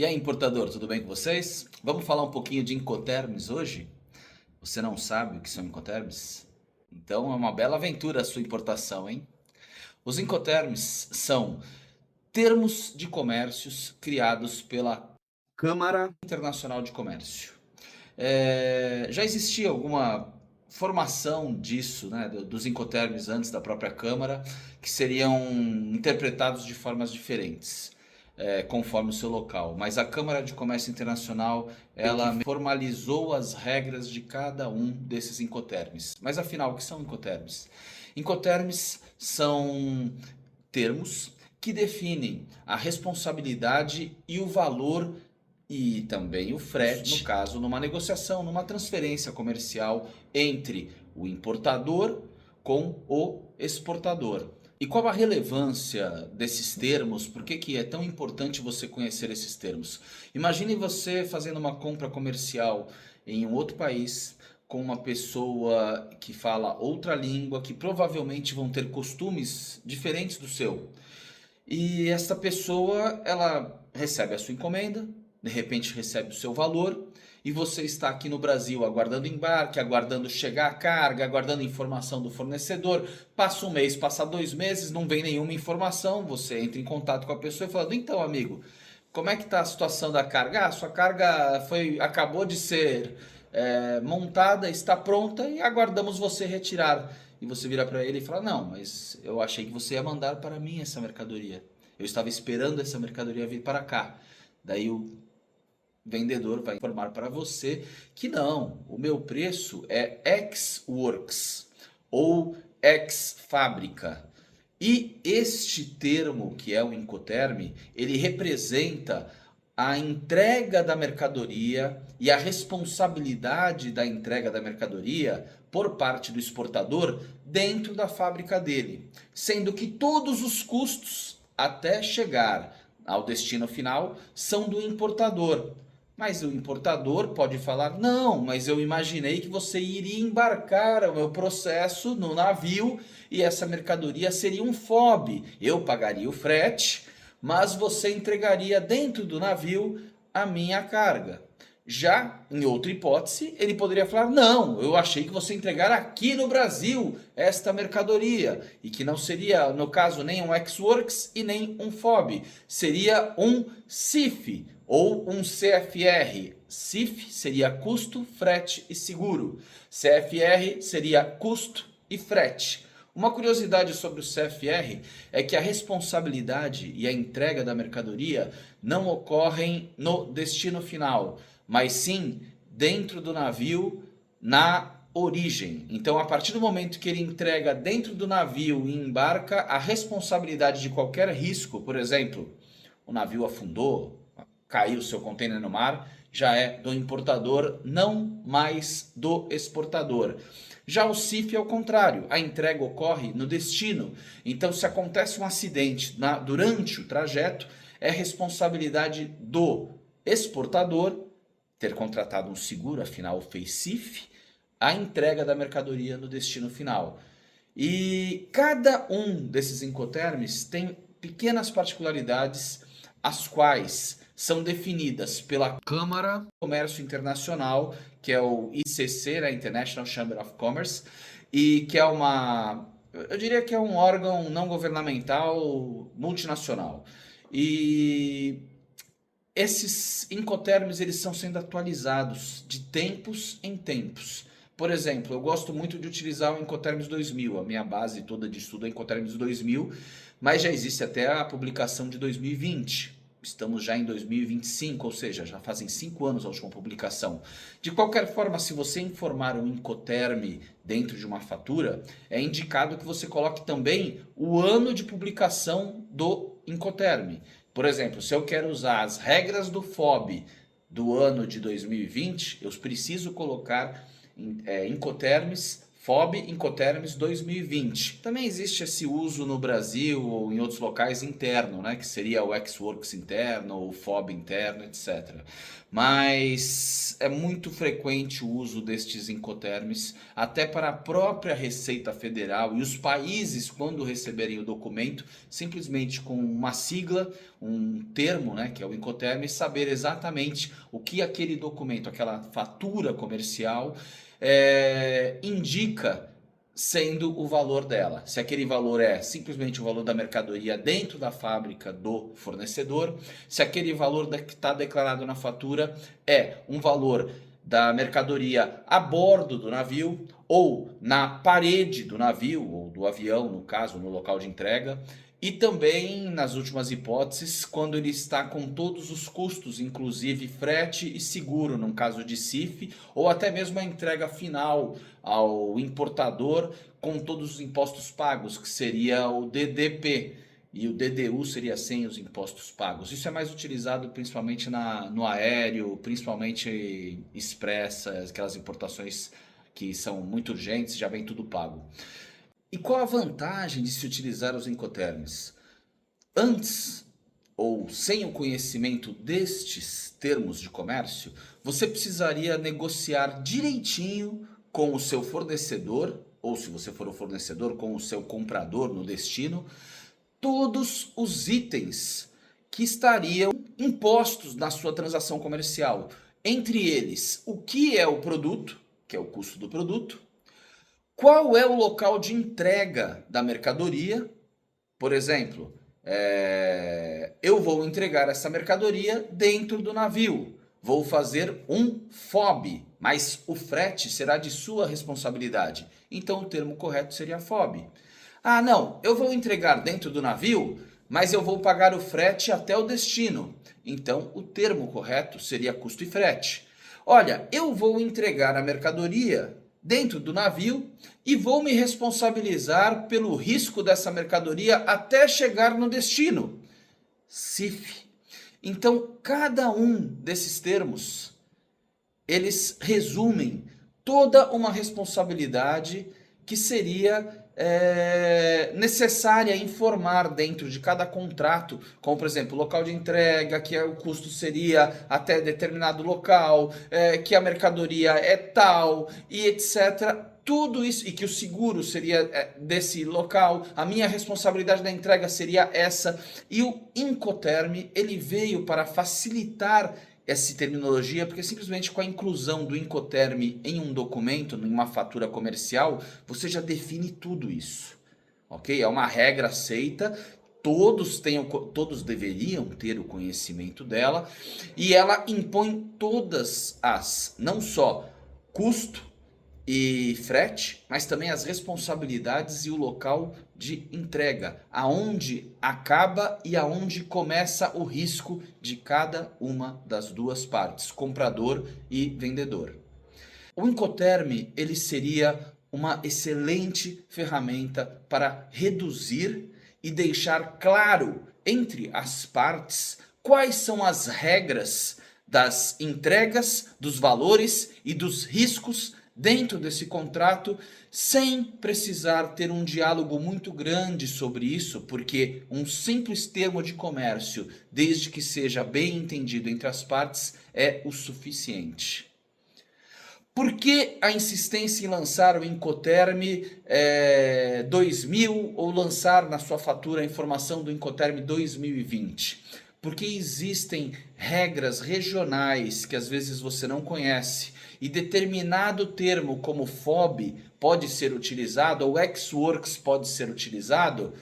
E aí, importador, tudo bem com vocês? Vamos falar um pouquinho de Incoterms hoje? Você não sabe o que são Incoterms? Então é uma bela aventura a sua importação, hein? Os Incoterms são termos de comércios criados pela Câmara Internacional de Comércio. Já existia alguma formação disso, né, dos Incoterms antes da própria Câmara, que seriam interpretados de formas diferentes, conforme o seu local. Mas a Câmara de Comércio Internacional, ela formalizou as regras de cada um desses Incoterms. Mas afinal, o que são Incoterms? Incoterms são termos que definem a responsabilidade e o valor e também o frete, no caso, numa negociação, numa transferência comercial entre o importador com o exportador. E qual a relevância desses termos? Por que é tão importante você conhecer esses termos? Imagine você fazendo uma compra comercial em um outro país com uma pessoa que fala outra língua, que provavelmente vão ter costumes diferentes do seu. E essa pessoa, ela recebe a sua encomenda, de repente recebe o seu valor, e você está aqui no Brasil aguardando embarque, aguardando chegar a carga, aguardando informação do fornecedor. Passa um mês, passa 2 meses, não vem nenhuma informação, você entra em contato com a pessoa e fala: então, amigo, como é que está a situação da carga? Sua carga acabou de ser montada, está pronta e aguardamos você retirar. E você vira para ele e fala: não, mas eu achei que você ia mandar para mim essa mercadoria. Eu estava esperando essa mercadoria vir para cá. Daí o vendedor vai informar para você que não, o meu preço é ex-works ou ex-fábrica. E este termo, que é o Incoterm, ele representa a entrega da mercadoria e a responsabilidade da entrega da mercadoria por parte do exportador dentro da fábrica dele, sendo que todos os custos até chegar ao destino final são do importador. Mas o importador pode falar: não, mas eu imaginei que você iria embarcar o meu processo no navio e essa mercadoria seria um FOB. Eu pagaria o frete, mas você entregaria dentro do navio a minha carga. Já em outra hipótese, ele poderia falar: não, eu achei que você entregar aqui no Brasil esta mercadoria, e que não seria, no caso, nem um ex-works e nem um FOB, seria um CIF ou um CFR. CIF seria custo, frete e seguro. CFR seria custo e frete. Uma curiosidade sobre o CFR é que a responsabilidade e a entrega da mercadoria não ocorrem no destino final, mas sim dentro do navio, na origem. Então, a partir do momento que ele entrega dentro do navio e embarca, a responsabilidade de qualquer risco, por exemplo, o navio afundou, caiu o seu container no mar, já é do importador, não mais do exportador. Já o CIF é o contrário, a entrega ocorre no destino. Então, se acontece um acidente durante o trajeto, é responsabilidade do exportador ter contratado um seguro, afinal fez CIF, a entrega da mercadoria no destino final. E cada um desses Incoterms tem pequenas particularidades, as quais são definidas pela Câmara de Comércio Internacional, que é o ICC, a International Chamber of Commerce, e que é eu diria que é um órgão não governamental multinacional. E esses Incoterms, eles estão sendo atualizados de tempos em tempos. Por exemplo, eu gosto muito de utilizar o Incoterms 2000, a minha base toda de estudo é Incoterms 2000, mas já existe até a publicação de 2020. Estamos já em 2025, ou seja, já fazem 5 anos a última publicação. De qualquer forma, se você informar um Incoterm dentro de uma fatura, é indicado que você coloque também o ano de publicação do Incoterm. Por exemplo, se eu quero usar as regras do FOB do ano de 2020, eu preciso colocar Incoterms FOB Incoterms 2020. Também existe esse uso no Brasil ou em outros locais interno, né? Que seria o Ex-Works interno, o FOB interno, etc. Mas é muito frequente o uso destes Incoterms, até para a própria Receita Federal e os países, quando receberem o documento, simplesmente com uma sigla, um termo, né, que é o Incoterm, saber exatamente o que aquele documento, aquela fatura comercial, indica sendo o valor dela. Se aquele valor é simplesmente o valor da mercadoria dentro da fábrica do fornecedor, se aquele valor que está declarado na fatura é um valor da mercadoria a bordo do navio ou na parede do navio ou do avião, no caso, no local de entrega. E também, nas últimas hipóteses, quando ele está com todos os custos, inclusive frete e seguro, num caso de CIF, ou até mesmo a entrega final ao importador com todos os impostos pagos, que seria o DDP. E o DDU seria sem os impostos pagos. Isso é mais utilizado principalmente no aéreo, principalmente expressas, aquelas importações que são muito urgentes, já vem tudo pago. E qual a vantagem de se utilizar os Incoterms? Antes ou sem o conhecimento destes termos de comércio, você precisaria negociar direitinho com o seu fornecedor, ou se você for o fornecedor, com o seu comprador no destino, todos os itens que estariam impostos na sua transação comercial. Entre eles, o que é o produto, que é o custo do produto, qual é o local de entrega da mercadoria? Por exemplo, eu vou entregar essa mercadoria dentro do navio. Vou fazer um FOB, mas o frete será de sua responsabilidade. Então o termo correto seria FOB. Ah, não, eu vou entregar dentro do navio, mas eu vou pagar o frete até o destino. Então o termo correto seria custo e frete. Olha, eu vou entregar a mercadoria dentro do navio e vou me responsabilizar pelo risco dessa mercadoria até chegar no destino. CIF. Então, cada um desses termos, eles resumem toda uma responsabilidade que seria necessária informar dentro de cada contrato, como por exemplo, local de entrega, que o custo seria até determinado local, que a mercadoria é tal e etc. Tudo isso, e que o seguro seria desse local, a minha responsabilidade da entrega seria essa, e o Incoterm, ele veio para facilitar essa terminologia, porque simplesmente com a inclusão do Incoterm em um documento, em uma fatura comercial, você já define tudo isso, ok? É uma regra aceita, todos deveriam ter o conhecimento dela, e ela impõe todas não só custo e frete, mas também as responsabilidades e o local de entrega, aonde acaba e aonde começa o risco de cada uma das duas partes, comprador e vendedor. O Incoterm, ele seria uma excelente ferramenta para reduzir e deixar claro entre as partes quais são as regras das entregas, dos valores e dos riscos dentro desse contrato, sem precisar ter um diálogo muito grande sobre isso, porque um simples termo de comércio, desde que seja bem entendido entre as partes, é o suficiente. Por que a insistência em lançar o Incoterm 2000 ou lançar na sua fatura a informação do Incoterm 2020? Porque existem regras regionais que às vezes você não conhece e determinado termo como FOB pode ser utilizado ou Ex-Works pode ser utilizado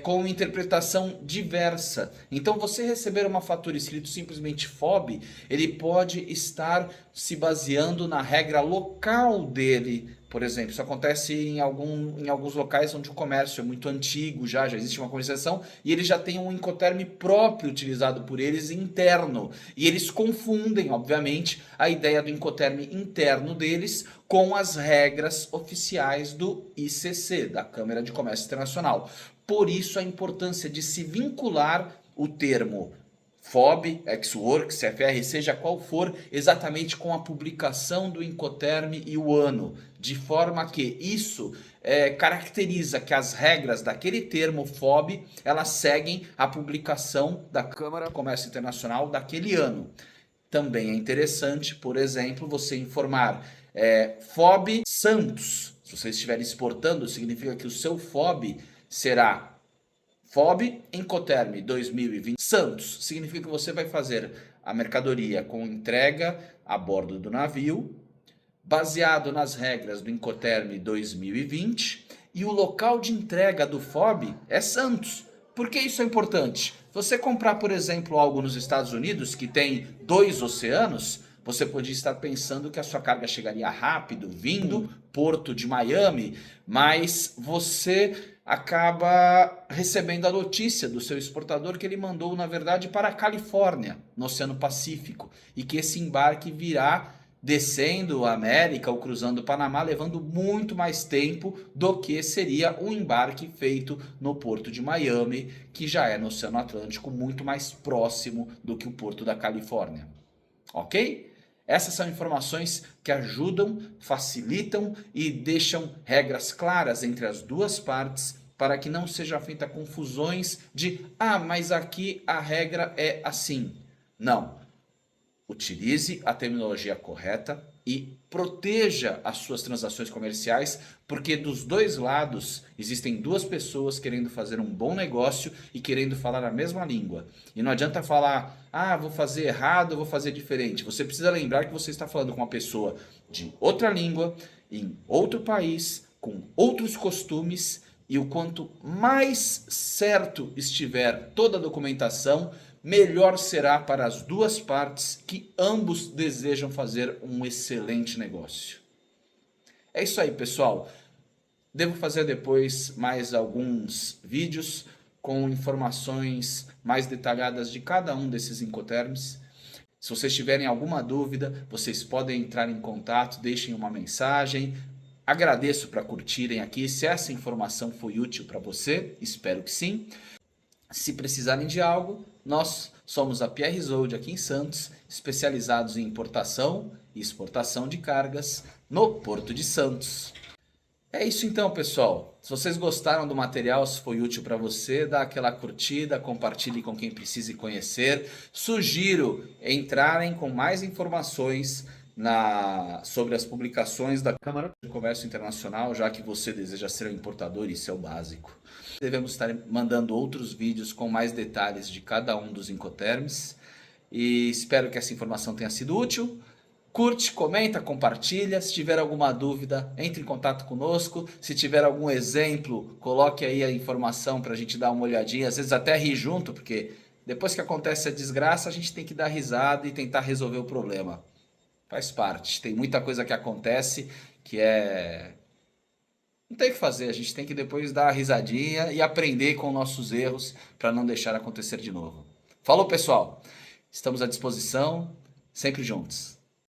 com interpretação diversa. Então você receber uma fatura escrito simplesmente FOB, ele pode estar se baseando na regra local dele. Por exemplo, isso acontece em alguns locais onde o comércio é muito antigo, já existe uma concessão, e eles já têm um Incoterm próprio utilizado por eles interno. E eles confundem, obviamente, a ideia do Incoterm interno deles com as regras oficiais do ICC, da Câmara de Comércio Internacional. Por isso a importância de se vincular o termo FOB, Ex-Works, CFR, seja qual for, exatamente com a publicação do Incoterm e o ano, de forma que isso caracteriza que as regras daquele termo FOB, elas seguem a publicação da Câmara de Comércio Internacional daquele ano. Também é interessante, por exemplo, você informar FOB Santos. Se você estiver exportando, significa que o seu FOB será FOB Incoterm 2020 Santos. Significa que você vai fazer a mercadoria com entrega a bordo do navio, baseado nas regras do Incoterm 2020, e o local de entrega do FOB é Santos. Por que isso é importante? Você comprar, por exemplo, algo nos Estados Unidos que tem 2 oceanos, você podia estar pensando que a sua carga chegaria rápido, vindo Porto de Miami, mas você acaba recebendo a notícia do seu exportador que ele mandou, na verdade, para a Califórnia, no Oceano Pacífico, e que esse embarque virá descendo a América ou cruzando o Panamá, levando muito mais tempo do que seria um embarque feito no Porto de Miami, que já é no Oceano Atlântico, muito mais próximo do que o Porto da Califórnia. Ok? Essas são informações que ajudam, facilitam e deixam regras claras entre as duas partes para que não seja feita confusões de mas aqui a regra é assim. Não. Utilize a terminologia correta e proteja as suas transações comerciais, porque dos dois lados existem duas pessoas querendo fazer um bom negócio e querendo falar a mesma língua. E não adianta falar, vou fazer errado, vou fazer diferente. Você precisa lembrar que você está falando com uma pessoa de outra língua, em outro país, com outros costumes, e o quanto mais certo estiver toda a documentação, melhor será para as duas partes que ambos desejam fazer um excelente negócio. É isso aí, pessoal. Devo fazer depois mais alguns vídeos com informações mais detalhadas de cada um desses Incoterms. Se vocês tiverem alguma dúvida, vocês podem entrar em contato, deixem uma mensagem. Agradeço para curtirem aqui. Se essa informação foi útil para você, espero que sim. Se precisarem de algo, nós somos a Pierre Zold aqui em Santos, especializados em importação e exportação de cargas no Porto de Santos. É isso então, pessoal. Se vocês gostaram do material, se foi útil para você, dá aquela curtida, compartilhe com quem precise conhecer. Sugiro entrarem com mais informações sobre as publicações da Câmara de Comércio Internacional, já que você deseja ser um importador, isso é o básico. Devemos estar mandando outros vídeos com mais detalhes de cada um dos Incoterms e espero que essa informação tenha sido útil. Curte, comenta, compartilha. Se tiver alguma dúvida, entre em contato conosco. Se tiver algum exemplo, coloque aí a informação para a gente dar uma olhadinha. Às vezes até rir junto, porque depois que acontece a desgraça, a gente tem que dar risada e tentar resolver o problema. Faz parte. Tem muita coisa que acontece que não tem o que fazer. A gente tem que depois dar a risadinha e aprender com nossos erros para não deixar acontecer de novo. Falou, pessoal. Estamos à disposição, sempre juntos.